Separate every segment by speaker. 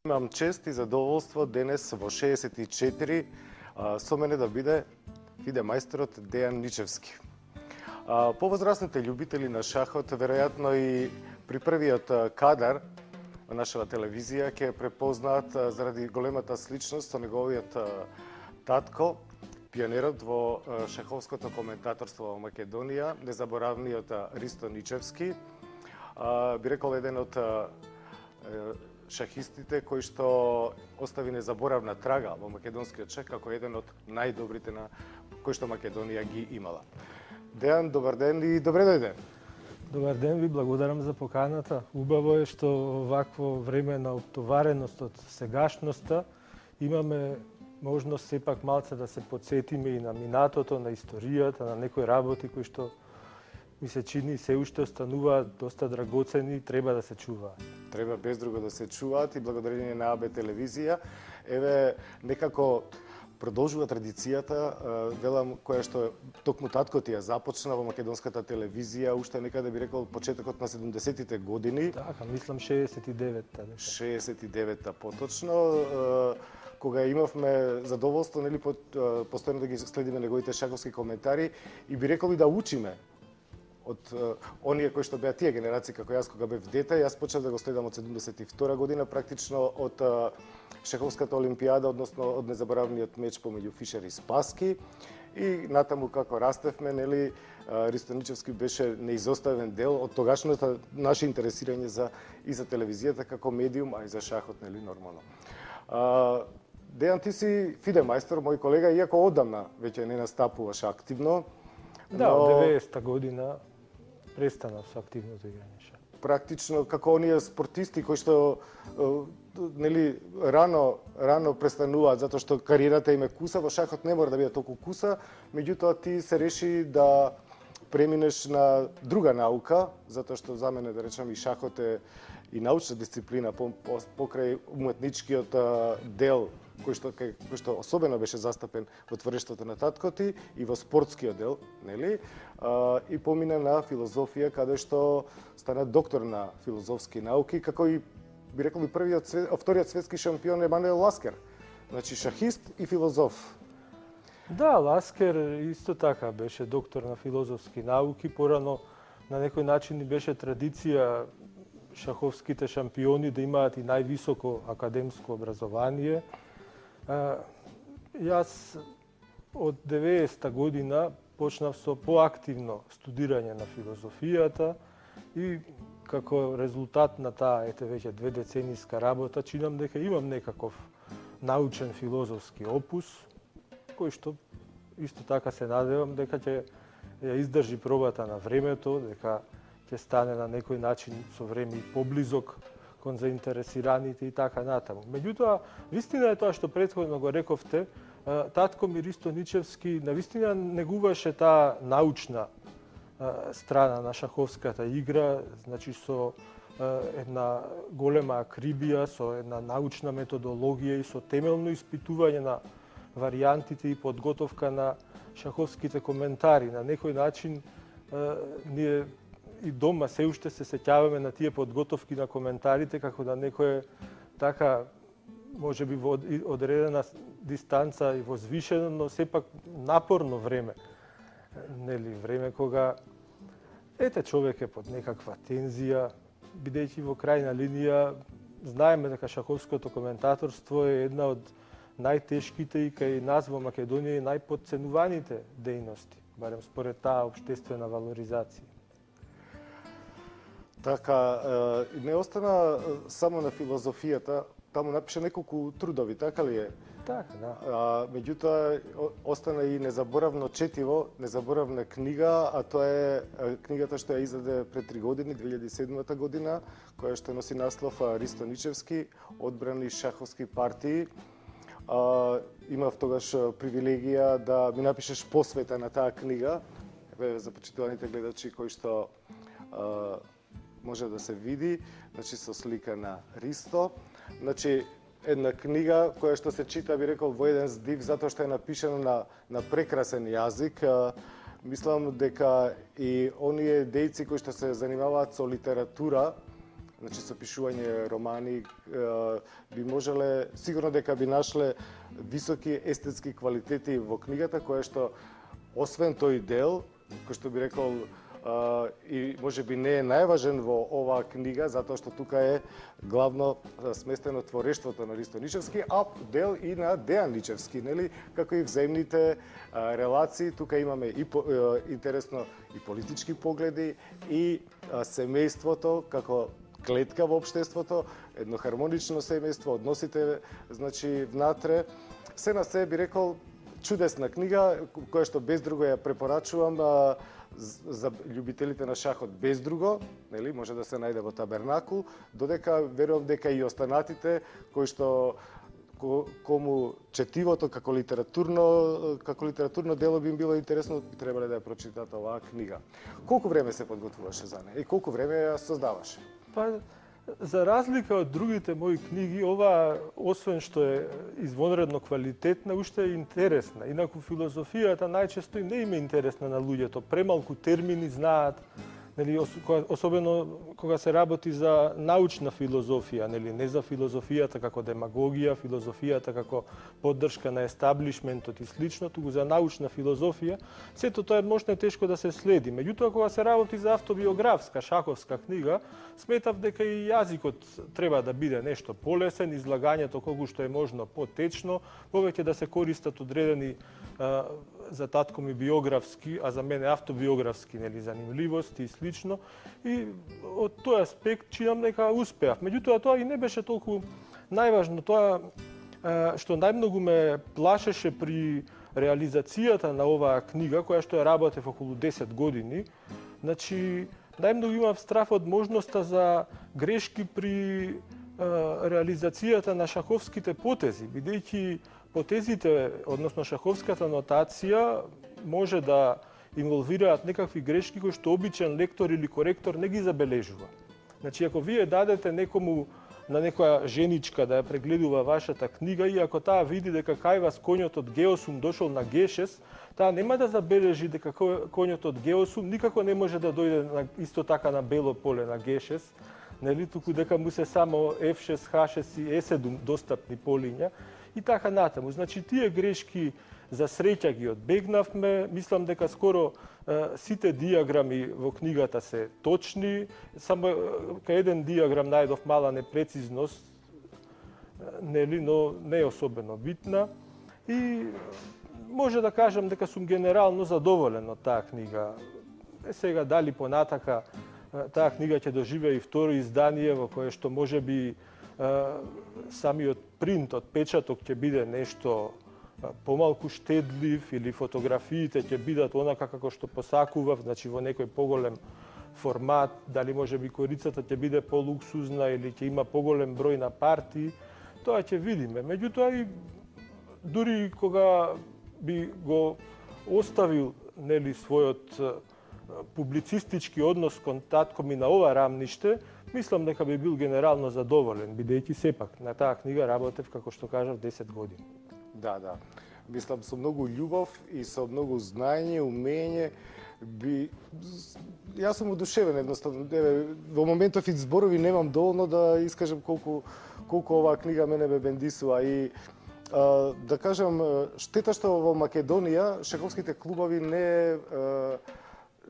Speaker 1: Имам чест и задоволство денес во 64 со мене да биде фиде мајсторот Дејан Ничевски. Повозрастните љубители на шахот, веројатно и при првиот кадар на нашава телевизија ќе препознаат заради големата сличност со неговиот татко, пионерот во шаховското коментаторство во Македонија, незаборавниот Ристо Ничевски, би рекол еден од шахистите кој што остави незаборавна трага во македонскиот шах како еден од најдобрите на кој што Македонија ги имала. Дејан, добар ден и добре дојде.
Speaker 2: Добар ден, ви благодарам за поканата. Убаво е што вакво време на оптовареност од сегашноста имаме можност сепак малце да се подсетиме и на минатото, на историјата, на некои работи кои што ми се чини се уште остануваат доста драгоцени и треба да се чуваат.
Speaker 1: Треба без друго да се чуваат и благодарение на АБ телевизија. Еве, некако продолжува традицијата, велам, која што токму татко ти ја започна во македонската телевизија, уште некаде би рекол почетокот на 70-тите години.
Speaker 2: Така, мислам 69-та.
Speaker 1: 69-та поточно, кога имавме задоволство, нели, постојано да ги следиме неговите шаховски коментари и би рекол и да учиме од оние кои што беа тие генерации како јас кога бев дете. Јас почнав да го следам од 72 година, практично од шаховската олимпијада, односно од незаборавниот меч помеѓу Фишер и Спаски. И натаму како растевме, нели, Ристо Ничевски беше неизоставен дел од тогашното наше интересирање и за телевизијата како медиум, а и за шахот, нели, нормално. Дејан, ти си фиде мајстор, мој колега, иако одамна веќе не настапуваш активно.
Speaker 2: Да, од 90-та година престанав со активното играње шах.
Speaker 1: Практично како оние спортисти кои што нели рано престануваат затоа што кариерата им е куса, во шахот не мора да биде толку куса, меѓутоа ти се реши да преминеш на друга наука, затоа што за мене, да речам, и шахот е и научна дисциплина покрај уметничкиот дел кој што особено беше застапен во творештвото на татко ти и во спортскиот дел, нели? И помина на филозофија, каде што стана доктор на филозофски науки, како и би рекол и вториот светски шампион Емануел Ласкер. Значи шахист и филозоф.
Speaker 2: Да, Ласкер исто така беше доктор на филозофски науки, порано на некој начин беше традиција шаховските шампиони да имаат и највисоко академско образование. Јас од 90-та година почнав со поактивно студирање на филозофијата и како резултат на таа веќе 2 деценијска работа чинам дека имам некаков научен филозофски опус кој што исто така се надевам дека ќе ја издржи пробата на времето, дека ќе стане на некој начин со време и поблизок кон заинтересираните и така натаму. Меѓутоа, вистина е тоа што претходно го рековте, татко ми Ристо Ничевски навистина негуваше таа научна страна на шаховската игра, значи со една голема акрибија, со една научна методологија и со темелно испитување на варијантите и подготовка на шаховските коментари. На некој начин ние и дома се уште се сеќаваме на тие подготовки на коментарите како да некој така можеби во одредена дистанца и возвишено, но сепак напорно време. Нели, време кога човек е под некаква тензија, бидејќи во крајна линија знаеме дека шаховското коментаторство е една од најтешките и кај нас во Македонија и најподценуваните дејности, барем според таа општествена валоризација.
Speaker 1: Така, не остана само на филозофијата, таму напише неколку трудови, така ли е?
Speaker 2: Така, да.
Speaker 1: Меѓутоа, остана и незаборавно четиво, незаборавна книга, а тоа е книгата што ја издаде пред 3 години, 2007 година, која што носи наслов Ристо Ничевски, одбрани шаховски партии. Имав тогаш привилегија да ми напишеш посвета на таа книга, за почитуваните гледачи кои што може да се види, значи со слика на Ристо. Значи, една книга која што се чита, би рекол, во еден здив, затоа што е напишана на прекрасен јазик. Мислам дека и оние дејци кои што се занимаваат со литература, значи со пишување романи, би можеле, сигурно дека би нашле високи естетски квалитети во книгата, која што, освен тој дел, кој што би рекол, и може би не е најважен во оваа книга, затоа што тука е главно сместено творештвото на Ристо Ничевски, а дел и на Дејан Ничевски, нели, како и взаимните релации. Тука имаме и интересно и политички погледи, и семејството како клетка во општеството, едно хармонично семејство, односите, значи, внатре. Се на се би рекол чудесна книга, која што без друго ја препорачувам за љубителите на шахот без друго, нели, може да се најде во Табернакул, додека верувам дека и останатите кои што кому четивото како литературно дело би им било интересно, би требале да ја прочитат оваа книга. Колку време се подготвуваше за неја и колку време ја создаваше?
Speaker 2: Па, за разлика од другите мои книги, ова, освен што е извонредно квалитетна, уште е интересна. Инаку филозофијата најчесто и не им е интересна на луѓето. Премалку термини знаат, нели, особено кога се работи за научна филозофија, нели, не за филозофијата како демагогија, филозофијата како поддршка на естаблишментот и слично, туку за научна филозофија, сето тоа е можно тешко да се следи. Меѓутоа, кога се работи за автобиографска шаховска книга, сметав дека и јазикот треба да биде нешто полесен, излагањето колку што е можно потечно, повеќе да се користат одредени за татко ми биографски, а за мене автобиографски, нели, занимливости и слично. И од тој аспект чинам дека успеав. Меѓутоа, тоа и не беше толку најважно. Тоа што најмногу ме плашеше при реализацијата на оваа книга, која што ја работев околу 10 години, значи, најмногу имав страф од можноста за грешки при реализацијата на шаховските потези, бидејќи потезите, односно шаховската нотација, може да инволвираат некакви грешки кои што обичен лектор или коректор не ги забележува. Значи, ако вие дадете некому, на некоја женичка да ја прегледува вашата книга, и ако таа види дека кај вас коњот од G8 дошол на G6, таа нема да забележи дека коњот од G8 никако не може да дојде исто така на бело поле на G6, нели, туку дека му се само F6, H6 и E7 достапни полиња и така натаму. Значи, тие грешки за среќа ги одбегнавме. Мислам дека скоро сите диаграми во книгата се точни. Само кај еден диаграм најдов мала непрецизност, нели, но не е особено битна. И може да кажам дека сум генерално задоволен од таа книга. Сега дали понатака таа книга ќе доживее и второ издание во кое што можеби самиот принт од печаток ќе биде нешто помалку штедлив или фотографиите ќе бидат онака како што посакував, значи во некој поголем формат, дали можеби корицата ќе биде полуксузна или ќе има поголем број на партии, тоа ќе видиме. Меѓутоа и дури кога би го оставил, нели, својот публицистички однос кон татко ми на ова рамниште, мислам дека би бил генерално задоволен, бидејќи сепак на таа книга работев, како што кажав, 10 години.
Speaker 1: Да. Мислам, со многу љубов и со многу знаење, умење, Јас сум одушевен едноставно. Во моментов и зборови немам доволно да искажам колку оваа книга мене ме бендисува. И да кажам, штета што во Македонија шаховските клубови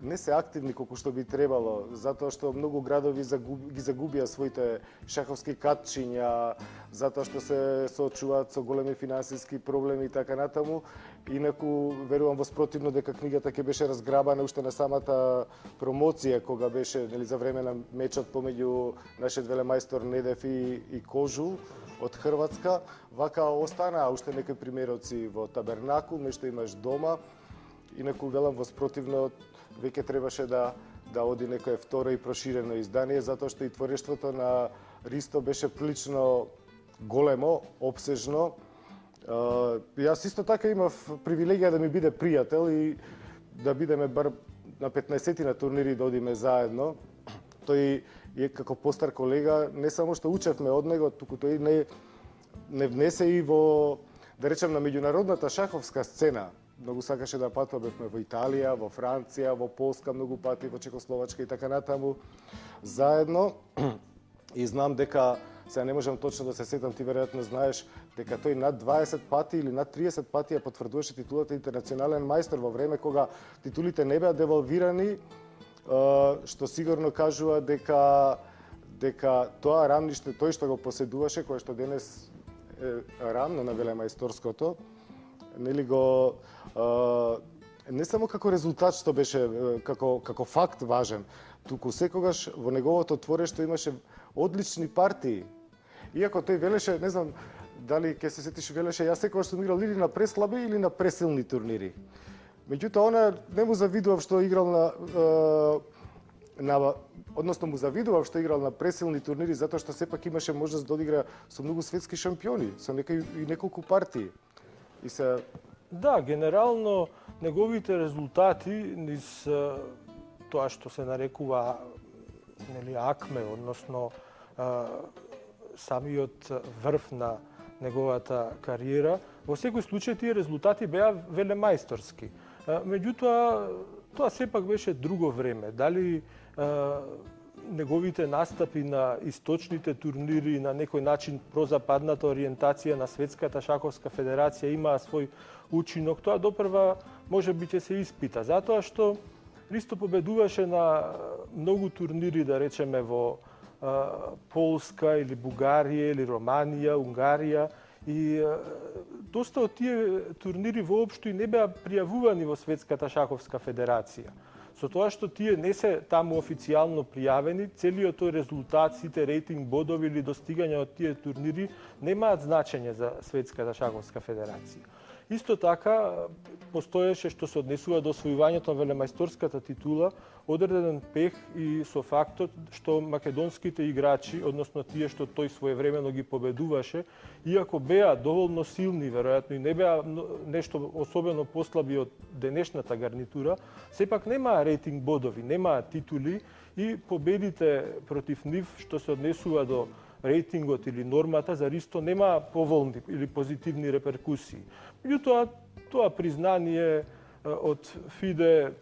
Speaker 1: не се активни колку што би требало, затоа што многу градови ги загубија своите шаховски катчиња, затоа што се соочуваат со големи финансиски проблеми и така натаму. Инаку верувам воспротивно дека книгата ќе беше разграбана уште на самата промоција кога беше, нели, за време на мечот помеѓу нашиот велемајстор Недев и Кожул од Хрватска. Вака останаа уште некои примероци во Табернакул, нешто имаш дома. Инаку велам воспротивно веќе требаше да оди некое второ и проширено издание, затоа што и творештвото на Ристо беше прилично големо, обсежно. Јас исто така имав привилегија да ми биде пријател и да бидеме бар на 15 на турнири да одиме заедно. Тој е како постар колега, не само што учевме од него, туку тој не внесе и во, да речем, на меѓународната шаховска сцена. Многу сакаше да патувавме во Италија, во Франција, во Полска многу пати, во Чехословачка и така натаму заедно. И знам дека, сега не можам точно да се сетам, ти веројатно знаеш, дека тој над 20 пати или над 30 пати ја потврдуваше титулата интернационален мајстор во време кога титулите не беа девалвирани, што сигурно кажува дека тоа рамниште, тој што го поседуваше, кое што денес е рамно на велемајсторското, нели го не само како резултат што беше како факт важен, туку секогаш во неговото творештво имаше одлични партии. Иако тој велеше, не знам дали ќе се сетиш, велеше јас секогаш сум играл или на преслаби или на пресилни турнири. Меѓутоа она не му завидував што играл односно му завидував што играл на пресилни турнири затоа што сепак имаше можност да одигра со многу светски шампиони, со неколку партии. И се
Speaker 2: Да, генерално неговите резултати низ тоа што се нарекува нели акме, односно самиот врв на неговата кариера, во секој случај тие резултати беа велемајсторски. Меѓутоа, тоа сепак беше друго време. Дали неговите настапи на источните турнири на некој начин прозападната ориентација на Светската шаховска федерација имаа свој учинок, тоа допрва може би ќе се испита. Затоа што Ристо победуваше на многу турнири, да речеме, во Полска или Бугарија или Романија, Унгарија, и доста од тие турнири воопшто и не беа пријавувани во Светската шаховска федерација. Со тоа што тие не се таму официјално пријавени, целиот тој резултат, сите рейтинг бодови или достигања од тие турнири немаат значење за Светската шаховска федерација. Исто така, постоеше што се однесува до освојувањето на велемајсторската титула, одреден пех и со фактот што македонските играчи, односно тие што тој своевремено ги победуваше, иако беа доволно силни, веројатно и не беа нешто особено послаби од денешната гарнитура, сепак немаа рейтинг бодови, немаа титули и победите против нив што се однесува до рейтингот или нормата за Ристо нема поволни или позитивни реперкусии. Меѓутоа, тоа признание од ФИДЕ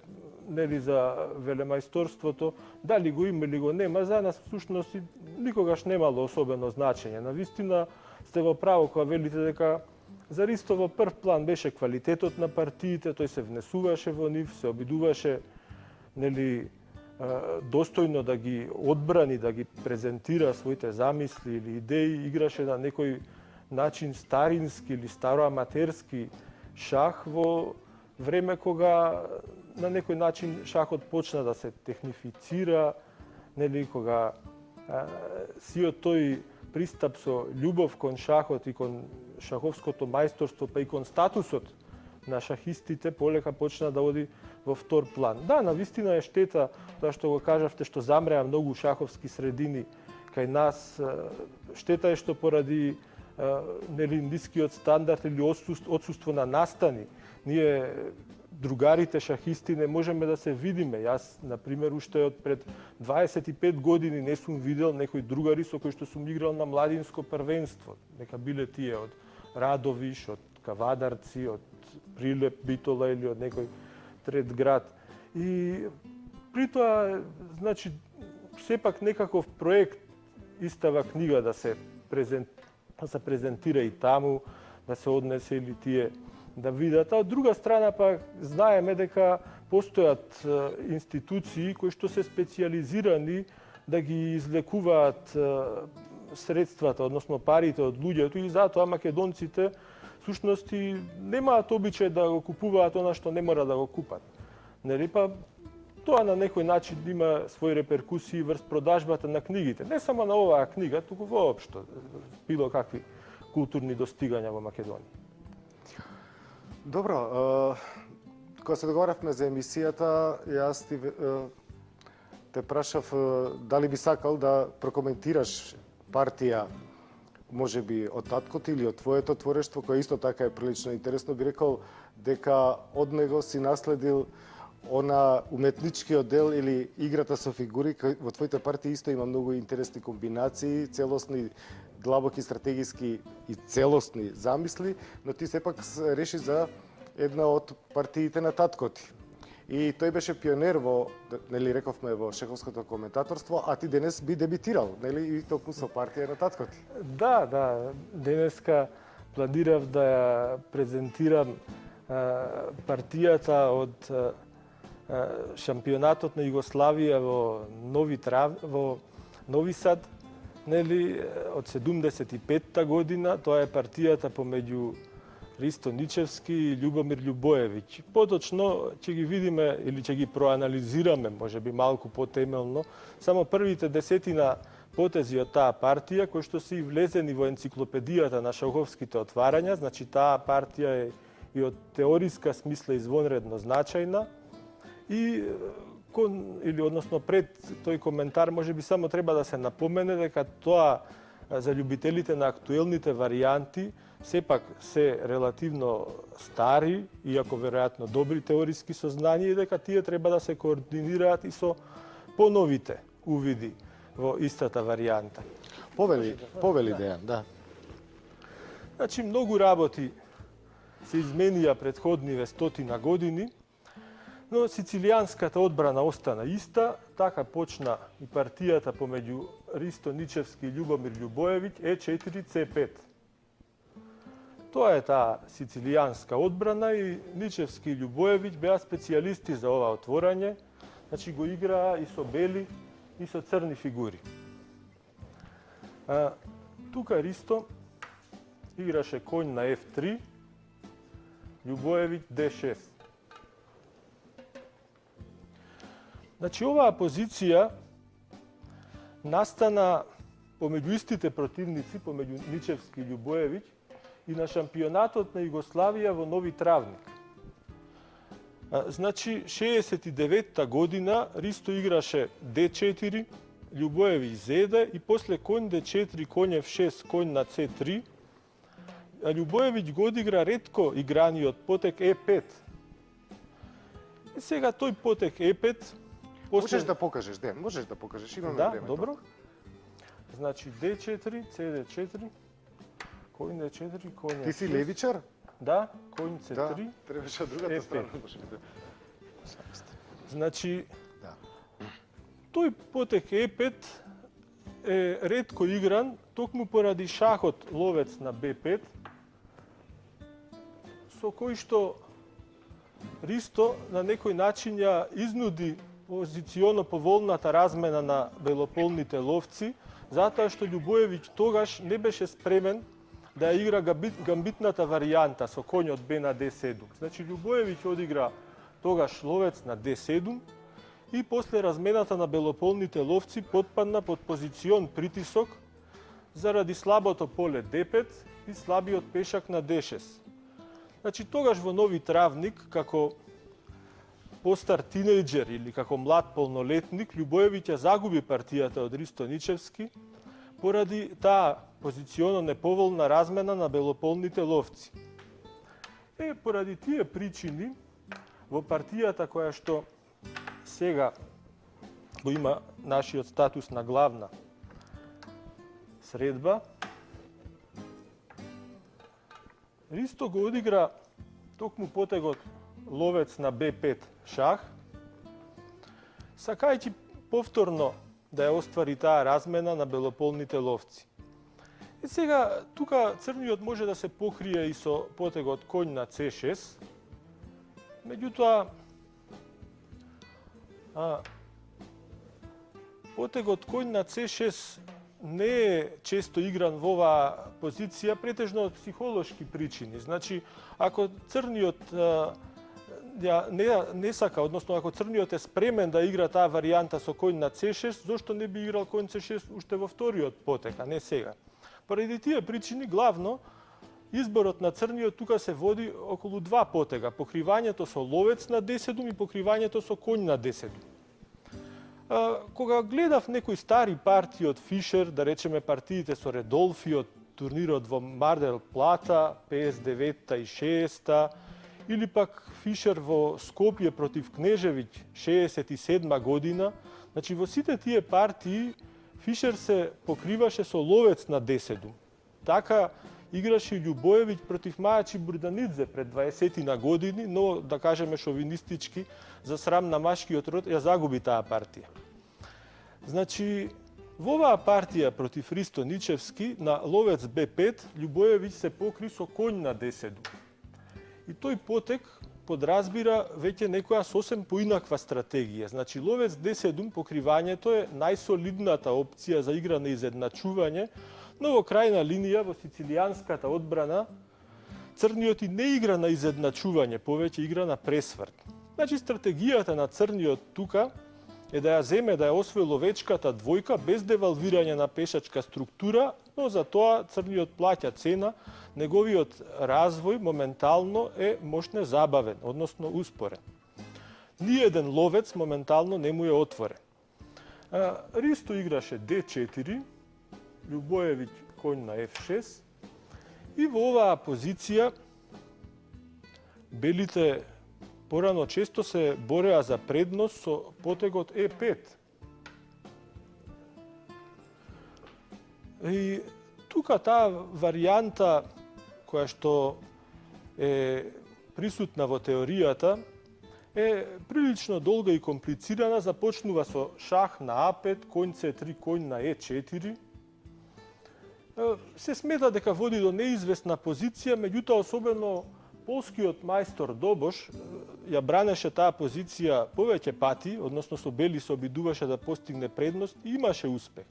Speaker 2: нели за велемајсторството, дали го има или го нема, за нас всушност никогаш немало особено значење. Навистина сте во право кога велите дека за Ристо во прв план беше квалитетот на партиите, тој се внесуваше во нив, се обидуваше нели достојно да ги одбрани, да ги презентира своите замисли или идеи, играше на некој начин старински или староаматерски шах во време кога на некој начин шахот почна да се технифицира, нели кога сиот тој пристап со љубов кон шахот и кон шаховското мајсторство, па и кон статусот на шахистите полека почна да оди во втор план. Да, навистина е штета тоа што го кажавте што замреа многу шаховски средини кај нас. Штета е што поради нели нискиот стандард или отсуство на настани, ние другарите шахисти не можеме да се видиме. Јас, например, уште од пред 25 години не сум видел некои другари со кои што сум играл на младинско првенство. Нека биле тие од Радовиш, од Кавадарци, од Прилеп, Битола или од некој трет град. И при тоа, значи, сепак некаков проект истава книга да се презентира и таму, да се однесе или тие да видат. А од друга страна пак знаеме дека постојат институции кои што се специјализирани да ги излекуваат средствата, односно парите од луѓето, и затоа македонците всушност немаат обичај да го купуваат она што не мора да го купат. Нели, па тоа на некој начин има своји реперкусии врз продажбата на книгите. Не само на оваа книга, туку воопшто било какви културни достигања во Македонија.
Speaker 1: Добро, кога се договаравме за емисијата, јас те прашав дали би сакал да прокоментираш партија, може би од таткото или од твоето творештво, кое исто така е прилично интересно. Би рекол дека од него си наследил она уметничкиот дел или играта со фигури. Во твоите партии исто има многу интересни комбинации, целосни, длабоки стратегиски и целосни замисли, но ти сепак реши за една од партиите на таткоти. И тој беше пионер во, нели рековме, во шаховското коментаторство, а ти денес би дебитирал, нели, и токму со партија на татко ти.
Speaker 2: Да, денеска планирав да ја презентирам партијата од шампионатот на Југославија во Нови Сад, нели, од 75-та година. Тоа е партијата помеѓу Ристо Ничевски и Љубомир Љубоевиќ. Поточно ќе ги видиме или ќе ги проанализираме, можеби малку потемелно, само првите 10 потези од таа партија, кои што се и влезени во енциклопедијата на шаховските отварања. Значи, таа партија е и од теориска смисла извонредно значајна. И односно пред тој коментар можеби само треба да се напомене дека тоа за љубителите на актуелните варијанти сепак се релативно стари, иако веројатно добри теориски сознанија, и дека тие треба да се координираат и со поновите увиди во истата варијанта.
Speaker 1: Повели Дејан, да.
Speaker 2: Значи, многу работи се изменија претходниве 100 години, но сицилијанската одбрана остана иста. Така почна и партијата помеѓу Ристо Ничевски и Љубомир Љубоевиќ E4-C5. Тоа е таа сицилијанска одбрана и Ничевски и Љубоевиќ беа специјалисти за ова отворање. Значи, го играа и со бели и со црни фигури. Тука Ристо играше коњ на F3, Љубоевиќ D6. Значи, оваа позиција настана помеѓу истите противници, помеѓу Ничевски и Љубоевиќ, и на шампионатот на Југославија во Нови Травник. Значи, 69-та година Ристо играше D4, Љубоевиќ Z и после коњ D4, коњ F6, коњ на C3. А Љубоевиќ го одигра ретко играниот потек E5. И сега тој потек E5
Speaker 1: Можеш да покажеш, имаме
Speaker 2: да,
Speaker 1: време.
Speaker 2: Добро. Значи D4, CD4, коњ D4, коњ F6.
Speaker 1: Ти си левичар?
Speaker 2: Да, коњ C3.
Speaker 1: Да, требаше од другата страна.
Speaker 2: Значи,
Speaker 1: да.
Speaker 2: Тој потек E5 е ретко игран, токму поради шахот ловец на B5, со кој што Ристо на некој начин ја изнуди позиционо поволната размена на белополните ловци, затоа што Љубоевиќ тогаш не беше спремен да ја игра гамбитната варијанта со коњот Б на D7. Значи, Љубоевиќ одигра тогаш ловец на D7 и после размената на белополните ловци потпадна под позицион притисок заради слабото поле D5 и слабиот пешак на D6. Значи, тогаш во Нови Травник, како постар тинејџер или како млад полнолетник, Љубоевиќ ја загуби партијата од Ристо Ничевски поради таа позиционо неповолна размена на белополните ловци. Поради тие причини, во партијата која што сега го има нашиот статус на главна средба, Ристо го одигра токму потегот ловец на B5 шах, сакајќи повторно да ја оствари таа размена на белополните ловци. И сега, тука црниот може да се покрие и со потегот коњ на C6, меѓутоа, потегот коњ на C6 не е често игран во оваа позиција, претежно од психолошки причини. Значи, ако црниот не сака, односно ако црниот е спремен да игра таа варијанта со коњ на C6, зошто не би играл коњ C6 уште во вториот потек, а не сега? Поради тие причини, главно, изборот на црниот тука се води околу два потега, покривањето со ловец на D7 и покривањето со коњ на D7. Кога гледав некои стари партии од Фишер, да речеме партиите со Редолфи од турнирот во Мар дел Плата, 59-та и 60-та, или пак Фишер во Скопје против Кнежевиќ, 67 година, значи во сите тие партии Фишер се покриваше со ловец на D7. Така играше и Љубоевиќ против Мајачи Бурданидзе пред 20 години, но да кажеме шовинистички, за срам на машкиот род, ја загуби таа партија. Значи, во оваа партија против Ристо Ничевски на ловец Б5, Љубоевиќ се покри со конј на D7. И тој потек подразбира веќе некоја сосем поинаква стратегија. Значи, ловец D7 покривањето е најсолидната опција за игра на изедначување, но во крајна линија во сицилијанската одбрана црниот и не игра на изедначување, повеќе игра на пресврт. Значи, стратегијата на црниот тука е да ја земе, да ја освои ловечката двојка без девалвирање на пешачка структура, но за тоа црниот плаќа цена, неговиот развој моментално е мошне забавен, односно успорен. Ниеден ловец моментално не му е отворен. Ристо играше D4, Љубоевиќ конј на F6 и во оваа позиција белите порано често се бореа за предност со потегот E5. И тука таа варијанта која што е присутна во теоријата е прилично долга и комплицирана, започнува со шах на А5, конј C3, конј на Е4. Се смета дека води до неизвестна позиција, меѓутоа особено полскиот мајстор Добош ја бранеше таа позиција повеќе пати, односно со бели се обидуваше да постигне предност и имаше успех.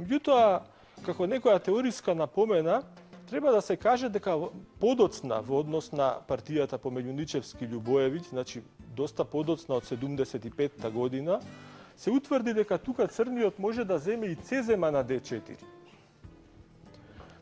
Speaker 2: Меѓутоа, како некоја теориска напомена, треба да се каже дека подоцна во однос на партијата помеѓу Ничевски и Љубоевиќ, значи доста подоцна од 75-та година, се утврди дека тука црниот може да земе и С зема на D4.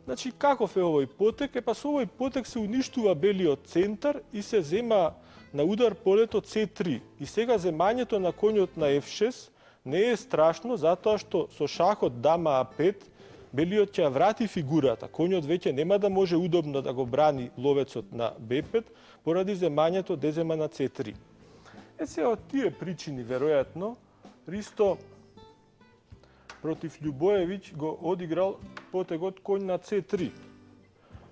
Speaker 2: Значи, каков е овој потек? Со овој потек се уништува белиот центар и се зема на удар полето C3. И сега земањето на конјот на F6 не е страшно, затоа што со шахот дама А5 белиот ќе врати фигурата. Конјот веќе нема да може удобно да го брани ловецот на Б5 поради земањето Д зема на C3. Се од тие причини, веројатно, Ристо против Љубоевиќ го одиграл потегот конј на C3.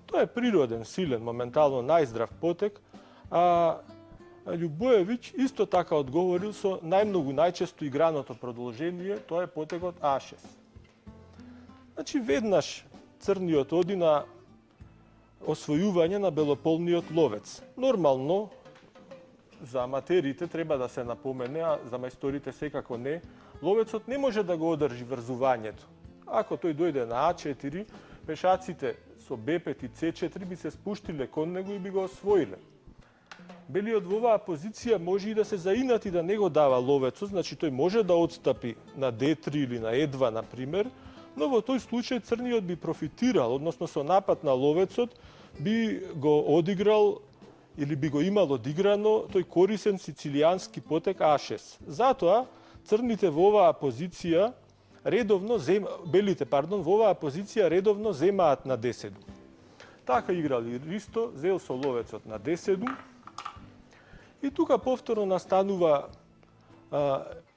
Speaker 2: Тоа е природен, силен, моментално најздрав потек, а Љубоевиќ исто така одговорил со најмногу најчесто играното продолжение, тоа е потегот А6. Значи, веднаш црниот оди на освојување на белополниот ловец. Нормално, за аматерите треба да се напомене, а за мајсторите секако не, ловецот не може да го одржи врзувањето. Ако тој дојде на А4, пешаците со Б5 и С4 би се спуштиле кон него и би го освоиле. Белиот во оваа позиција може и да се заинати да не го дава ловецот, значи тој може да отстапи на D3 или на Е2, например, но во тој случај црниот би профитирал, односно со напад на ловецот би го одиграл или би го имал одиграно тој корисен сицилијански потек А6. Затоа црните во оваа позиција редовно во оваа позиција редовно земаат на D7. Така играли Ристо, зел со ловецот на D7. И тука повторно настанува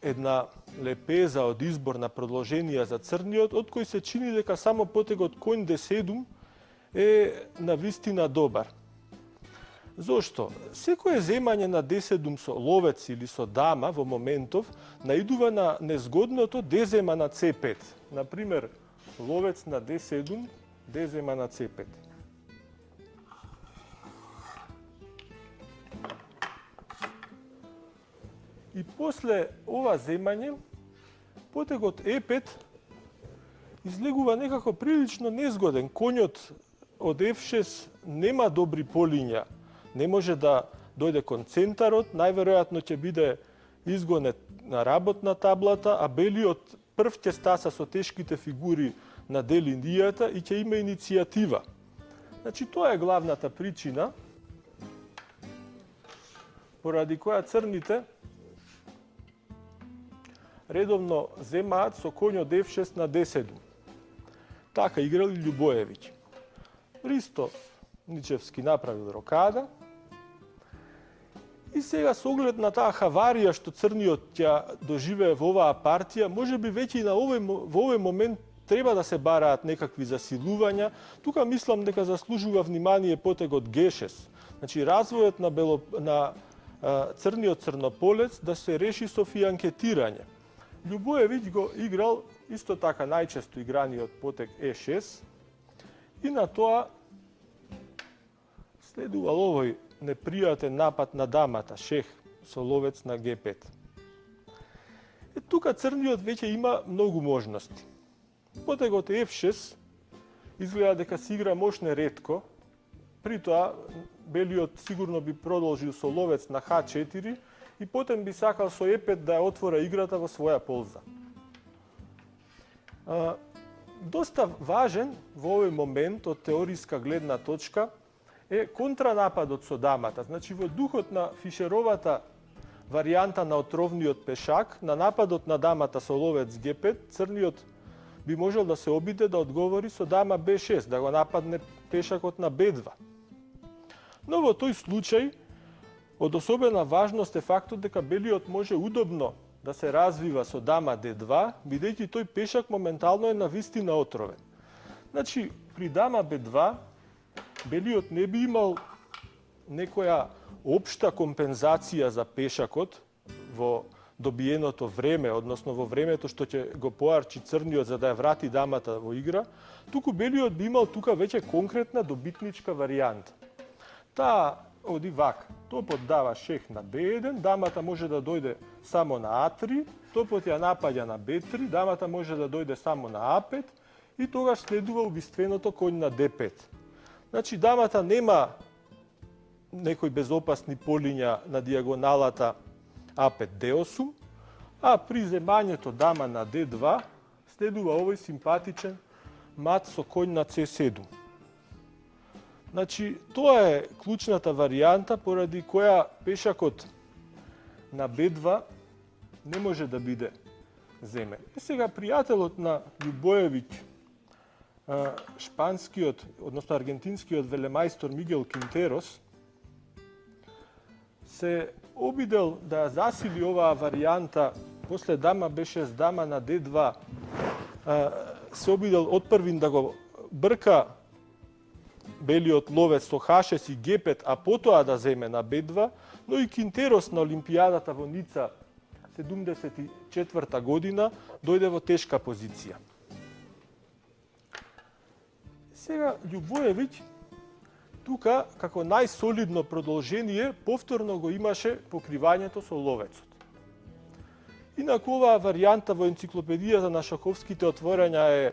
Speaker 2: една лепеза од избор на продолженија за црниот, од кој се чини дека само потегот конј D7 е навистина добар. Зошто? Секое земање на D7 со ловец или со дама во моментов наидува на незгодното Д зема на C5. Например, ловец на D7, Д зема на C5. И после ова земање, потегот Е5 излегува некако прилично незгоден. Конјот од F6 нема добри полиња. Не може да дојде кон центарот, најверојатно ќе биде изгонет на работна таблата, а белиот прв ќе стаса со тешките фигури на Д линијата и ќе има иницијатива. Значи, тоа е главната причина поради која црните редовно земаат со конј од F6 на D7. Така играли Љубоевиќ. Ристо Ничевски направил рокада. И сега со оглед на таа хаварија што црниот ќе доживее во оваа партија, може би веќе и во овој момент треба да се бараат некакви засилувања, тука мислам дека заслужува внимание потегот Г6. Значи, развојот на црниот црнополец да се реши со фианкетирање. Љубоевиќ го играл исто така најчесто играниот потег Е6 и на тоа следувал овој непријатен напад на дамата, шех со ловец на Г5. Тука црниот веќе има многу можности. Потегот F6 изгледа дека се игра мошне ретко, при тоа белиот сигурно би продолжил со ловец на H4 и потем би сакал со E5 да ја отвора играта во своја полза. Доста важен во овој момент од теориска гледна точка е контранападот со дамата. Значи, во духот на Фишеровата варијанта на отровниот пешак, на нападот на дамата со ловец Г5, црниот би можел да се обиде да одговори со дама Б6, да го нападне пешакот на Б2. Но во тој случај, од особена важност е фактот дека белиот може удобно да се развива со дама Д2, бидејќи тој пешак моментално е на вистина отровен. Значи, при дама Б2, белиот не би имал некоја општа компензација за пешакот во добиеното време, односно во времето што ќе го поарчи црниот за да ја врати дамата во игра, туку белиот би имал тука веќе конкретна добитничка варијанта. Таа оди вака, топот дава шех на Б1, дамата може да дојде само на А3, топот ја напаѓа на Б3, дамата може да дојде само на А5 и тогаш следува убиственото коњ на Д5. Значи, дамата нема некои безопасни полиња на дијагоналата А5 Д8, а при земањето дама на Д2 следува овој симпатичен мат со коњ на С7. Значи, тоа е клучната варијанта поради која пешакот на Б2 не може да биде земен. И сега пријателот на Љубоевиќ, шпанскиот, односно аргентинскиот велемајстор Мигел Кинтерос, се обидел да засили оваа варијанта после дама Б6, дама на Д2, се обидел отпрвин да го брка белиот ловец со H6 и G5, а потоа да земе на Б2, но и Кинтерос на Олимпијадата во Ница 74 година дојде во тешка позиција. Сега Љубоевиќ тука, како најсолидно продолжение, повторно го имаше покривањето со ловецот. Инаку оваа варијанта во енциклопедијата на шаковските отворања е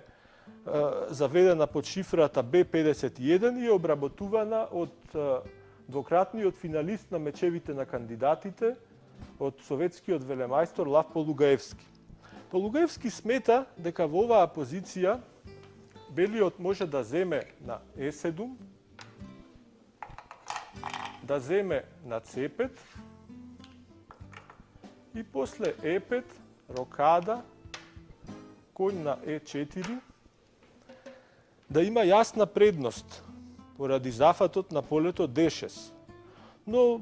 Speaker 2: заведена под шифрата B51 и е обработувана од двократниот финалист на мечевите на кандидатите, од советскиот велемајстор Лав Полугаевски. Полугаевски смета дека во оваа позиција белиот може да земе на Е7, да земе на С5 и после Е5, рокада, коњ на Е4, да има јасна предност поради зафатот на полето Д6. Но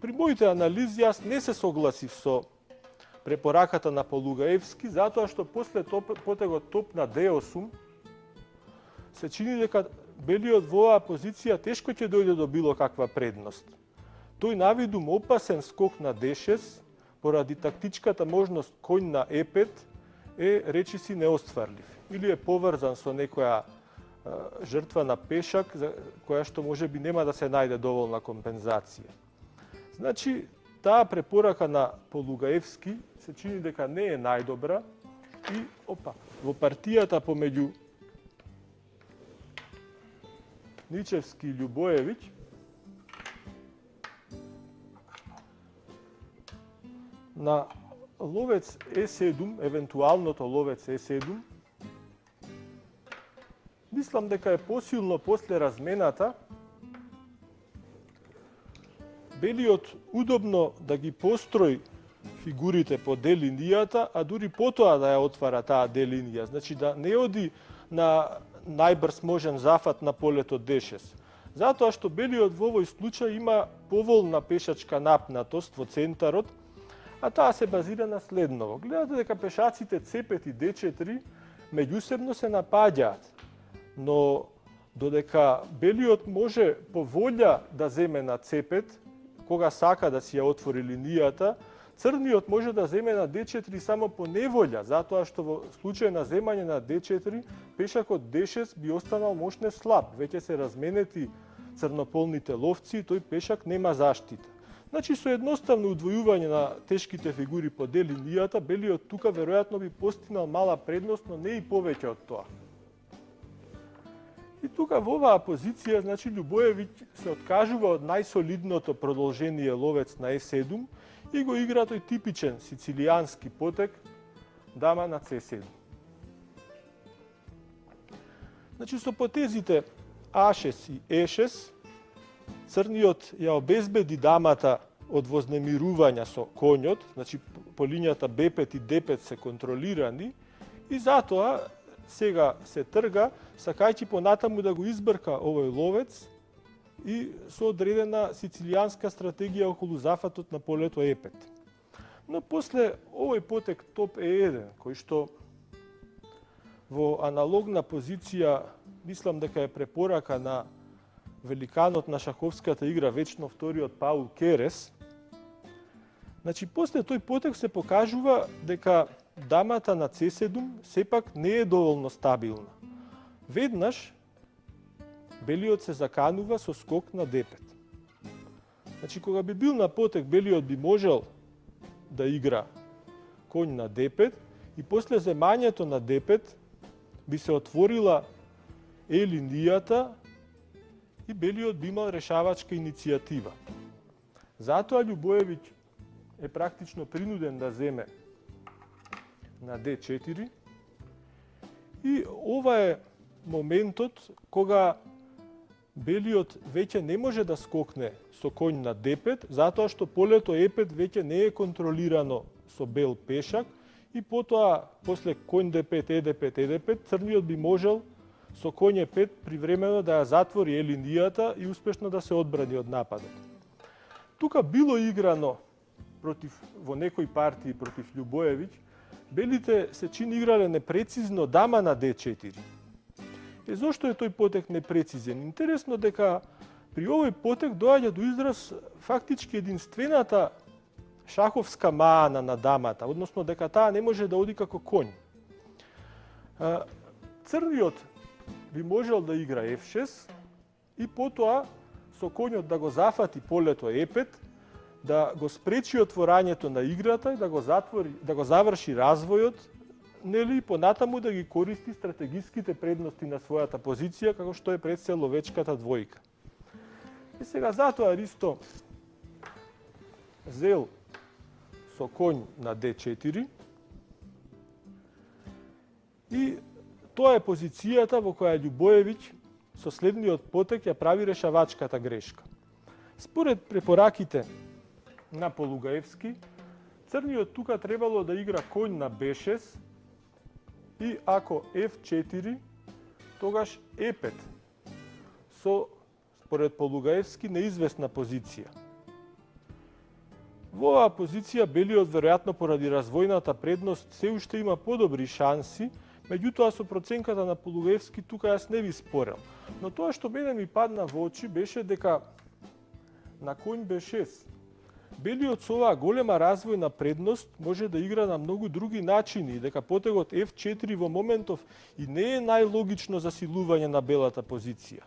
Speaker 2: при моите анализи јас не се согласив со препораката на Полугаевски, затоа што после потегот топ на Д8 се чини дека белиот во оваа позиција тешко ќе дојде до било каква предност. Тој навидум опасен скок на Д6 поради тактичката можност коњ на Е5 е речиси неостварлив или е поврзан со некоја жртва на пешак за која што можеби нема да се најде доволна компензација. Значи, таа препорака на Полугаевски се чини дека не е најдобра и во партијата помеѓу Ничевски и Љубоевиќ на ловец Е7, евентуалното ловец Е7, мислам дека е посилно после размената белиот удобно да ги построи фигурите по Д линијата, а дури потоа да ја отвара таа Д линија. Значи да не оди на најбрз можен зафат на полето Д6. Затоа што белиот во овој случај има поволна пешачка напнатост во центарот, а таа се базира на следново. Гледате дека пешаците С5 и Д4 меѓусебно се напаѓаат. Но додека белиот може по волја да земе на C5, кога сака да си ја отвори линијата, црниот може да земе на D4 само по неволја, затоа што во случај на земање на D4, пешакот D6 би останал мошне слаб, веќе се разменети црнополните ловци и тој пешак нема заштита. Значи, со едноставно удвојување на тешките фигури по D линијата, белиот тука веројатно би постигнал мала предност, но не и повеќе од тоа. И тука во оваа позиција, значи, Љубоевиќ се откажува од најсолидното продолжение ловец на E7 и го игра тој типичен сицилијански потек дама на C7. Значи, со потезите A6 и E6, црниот ја обезбеди дамата од вознемирувања со коњот, значи по линијата B5 и D5 се контролирани и затоа сега се трга, сакајќи понатаму да го избрка овој ловец и со одредена сицилијанска стратегија околу зафатот на полето E5. Но после овој потек топ E1, кој што во аналогна позиција, мислам дека е препорака на великанот на шаховската игра, вечно вториот Паул Керес, значи, после тој потек се покажува дека дамата на C7 сепак не е доволно стабилна. Веднаш, белиот се заканува со скок на D5. Значи, кога би бил на потек, белиот би можел да игра коњ на D5 и после земањето на D5 би се отворила E линијата и белиот би имал решавачка иницијатива. Затоа Љубоевиќ е практично принуден да земе на D4 и ова е моментот кога белиот веќе не може да скокне со коњ на D5, затоа што полето E5 веќе не е контролирано со бел пешак и потоа, после коњ D5, E5, E5, црниот би можел со коњ E5 привремено да ја затвори E линијата и успешно да се одбрани од нападот. Тука било играно во некои партии против Љубоевиќ, белите се чини играле непрецизно дама на D4. Зошто е тој потек непрецизен? Интересно дека при овој потек доаѓа до израз фактички единствената шаховска маана на дамата, односно дека таа не може да оди како коњ. Црниот би можел да игра F6 и потоа со коњот да го зафати полето E5, да го спречи отворањето на играта и да го заврши развојот, нели понатаму да ги користи стратегиските предности на својата позиција, како што е пред се ловечката двојка. И сега затоа Ристо зел со коњ на D4 и тоа е позицијата во која Љубоевиќ со следниот потек ја прави решавачката грешка. Според препораките на Полугаевски, црниот тука требало да игра коњ на B6 и ако F4, тогаш E5 со, според Полугаевски, неизвестна позиција. Во оваа позиција белиот веројатно поради развојната предност се уште има подобри шанси, меѓутоа со проценката на Полугаевски тука јас не би спорел. Но тоа што мене ми падна во очи беше дека на коњ B6 белиот со оваа голема развојна предност може да игра на многу други начини и дека потегот F4 во моментов и не е најлогично засилување на белата позиција.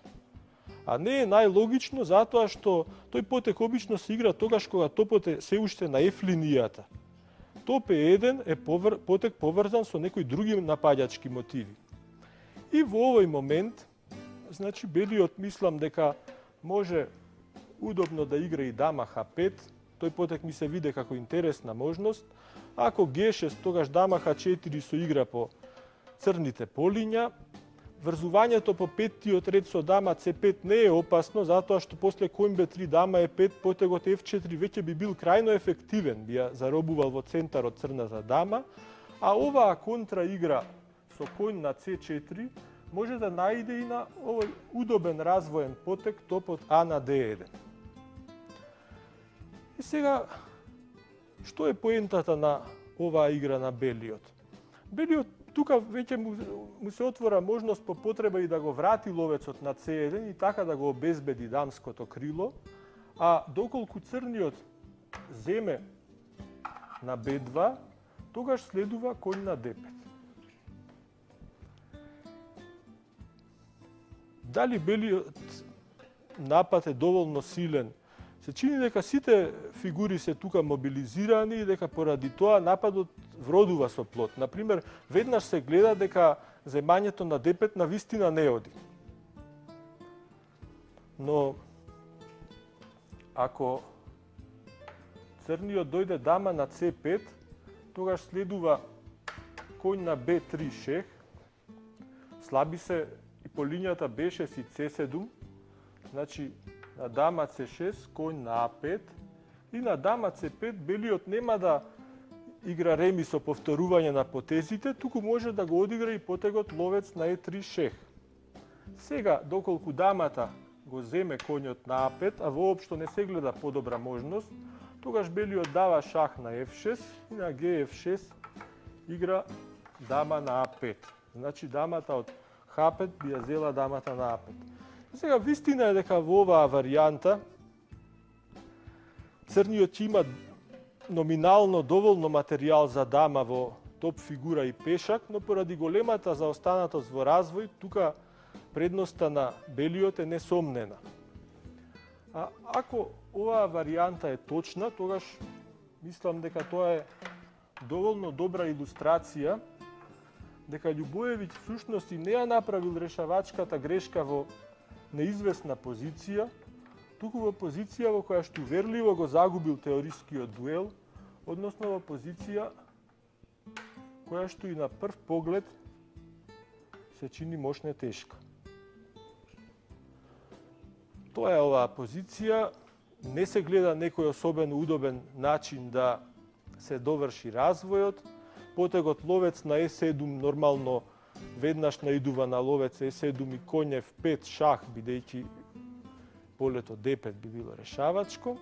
Speaker 2: А не е најлогично затоа што тој потек обично се игра тогаш кога топот е се уште на F линијата. Топ E1 е потек поврзан со некои други напаѓачки мотиви. И во овој момент, значи белиот мислам дека може удобно да игра и дама H5, тој потек ми се виде како интересна можност. Ако G6, тогаш дама H4 со игра по црните полиња. Врзувањето по петтиот ред со дама C5 не е опасно, затоа што после коњ B3 дама E5 потегот F4 веќе би бил крајно ефективен, би ја заробувал во центарот црната дама, а оваа контра игра со коњ на C4 може да наиде и на овој удобен развоен потек топот А на D1. И сега, што е поентата на оваа игра на белиот? Белиот тука веќе му се отвора можност по потреба и да го врати ловецот на C1 и така да го обезбеди дамското крило, а доколку црниот земе на B2, тогаш следува коњ на D5. Дали белиот напад е доволно силен? Се чини дека сите фигури се тука мобилизирани и дека поради тоа нападот вродува со плод. Например, веднаш се гледа дека земањето на D5 на вистина не оди. Но ако црниот дојде дама на C5, тогаш следува коњ на B3 шех, слаби се и по линијата B6 и C7, значи на дама C6, коњ на A5 и на дама C5 белиот нема да игра реми со повторување на потезите, туку може да го одигра и потегот ловец на E3 шех. Сега, доколку дамата го земе коњот на А5, а воопшто не се гледа подобра можност, тогаш белиот дава шах на F6 и на GF6 игра дама на А5. Значи дамата од H5 би ја зела дамата на А5. Сега вистина е дека во оваа варијанта црниот ќе има номинално доволно материјал за дама во топ фигура и пешак, но поради големата заостанатост во развој, тука предноста на белиот е несомнена. А ако оваа варијанта е точна, тогаш мислам дека тоа е доволно добра илустрација дека Љубоевиќ всушност и не ја направил решавачката грешка во неизвестна позиција, туку во позиција во која што уверливо го загубил теорискиот дуел, односно во позиција која што и на прв поглед се чини мошне тешка. Тоа е оваа позиција, не се гледа некој особено удобен начин да се доврши развојот, потегот ловец на Е7 нормално веднаш наидува на ловец Е7 и коњ F5 шах, бидејќи полето D5 би било решавачко.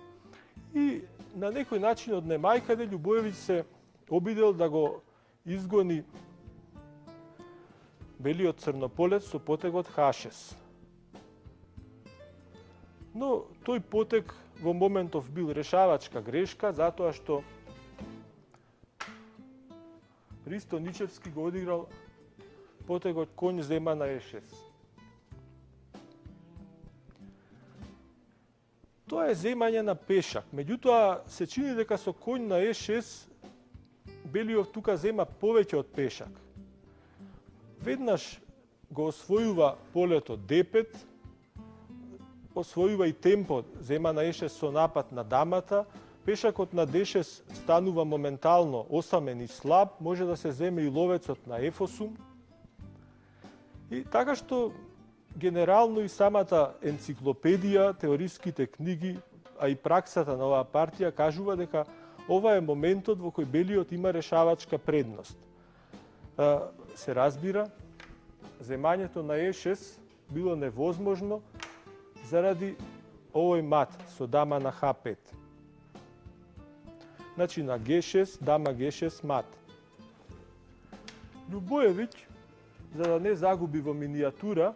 Speaker 2: И на некој начин од немајкаде Љубоевиќ се обидел да го изгони белиот црнополец со потегот H6. Но тој потег во моментов бил решавачка грешка, затоа што Ристо Ничевски го одиграл потегот коњ зема на Е6. Тоа е земање на пешак. Меѓутоа, се чини дека со коњ на Е6 белиот тука зема повеќе од пешак. Веднаш го освојува полето D5, освојува и темпо, зема на Е6 со напад на дамата, пешакот на D6 станува моментално осамен и слаб, може да се земе и ловецот на F8. И така што генерално и самата енциклопедија, теориските книги, а и праксата на оваа партија кажува дека ова е моментот во кој белиот има решавачка предност. Се разбира, земањето на Е6 било невозможно заради овој мат со дама на H5. Значи на G6, дама G6 мат. Љубоевиќ, за да не загуби во минијатура,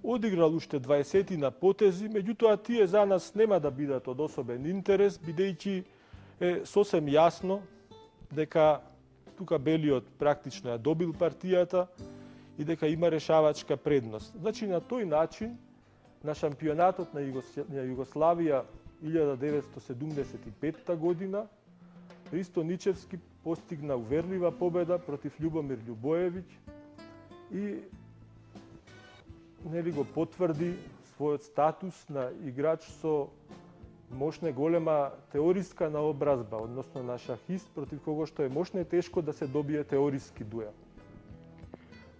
Speaker 2: одиграл уште 20 на потези, меѓутоа тие за нас нема да бидат од особен интерес, бидејќи е сосем јасно дека тука белиот практично ја добил партијата и дека има решавачка предност. Значи на тој начин на шампионатот на Југославија 1975 година Ристо Ничевски постигна уверлива победа против Љубомир Љубоевиќ и нели го потврди својот статус на играч со мошне голема теориска наобразба, односно на шахист против кого што е мошне тешко да се добие теориски дуел.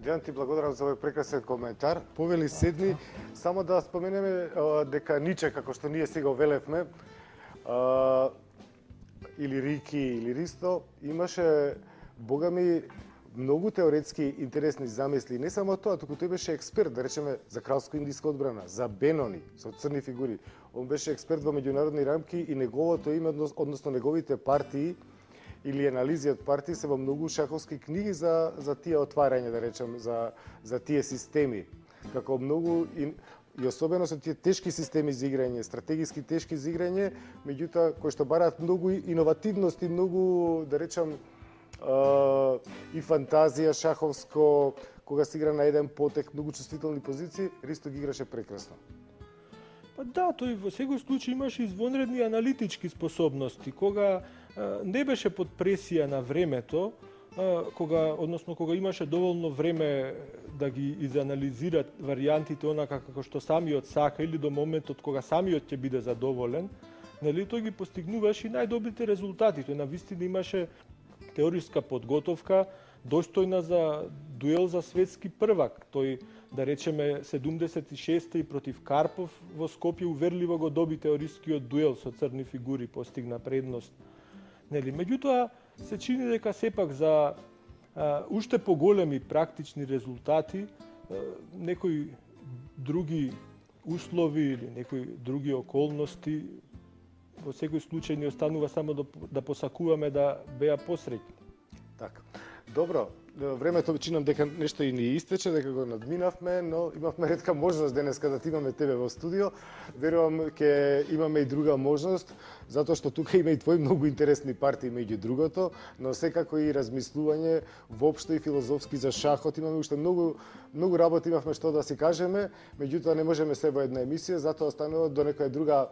Speaker 1: Дејан, ти благодарам за овој прекрасен коментар. Повели седни, само да споменеме дека Ниче, како што ние сега велевме, или Рики, или Ристо, имаше, богами, многу теоретски интересни замисли. Не само тоа, туку тој беше експерт, да речеме, за кралско-индиска одбрана, за Бенони, со црни фигури. Он беше експерт во меѓународни рамки и неговото име, односно неговите партии, или анализи од партии се во многу шаховски книги за тие отварање, да речем, за тие системи. Како многу и особено со тие тешки системи за играње, стратегиски тешки за играње, меѓутоа кои што бараат многу иновативност и многу, да речем, и фантазија шаховско, кога се игра на еден потек, многу чувствителни позиции, Ристо ги играше прекрасно.
Speaker 2: Па да, тој во секој случај имаше извонредни аналитички способности, кога не беше под пресија на времето, кога имаше доволно време да ги изанализира варијантите онака како што самиот сака или до моментот кога самиот ќе биде задоволен, нели тој ги постигнуваше и најдобрите резултати. Тој навистина имаше теориска подготовка достојна за дуел за светски првак. Тој, да речеме, 76-та и против Карпов во Скопје уверливо го доби теорискиот дуел со црни фигури, постигна предност. Нели, меѓутоа се чини дека сепак за уште поголеми практични резултати, некои други услови или некои други околности, во секој случај ни останува само да посакуваме да беа посреќни.
Speaker 1: Така. Добро, времето чинам дека нешто и ни истече, дека го надминавме, но имавме ретка можност денеска да имаме тебе во студио. Верувам ќе имаме и друга можност, затоа што тука има и твои многу интересни партии меѓу другото, но секако и размислување воопшто и филозофски за шахот. Имаме уште многу работи имавме што да си кажеме, меѓутоа не можеме се во една емисија, затоа останува до некоја друга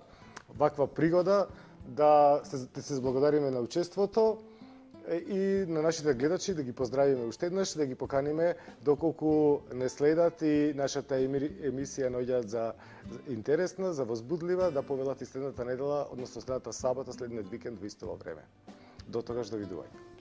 Speaker 1: ваква пригода да се благодариме на учеството и на нашите гледачи да ги поздравиме уште еднаш, да ги поканиме доколку не следат и нашата емисија наоѓаат за интересна, за возбудлива, да повелат и следната недела, односно следната сабота, следниот викенд во исто време. До тогаш, довидување.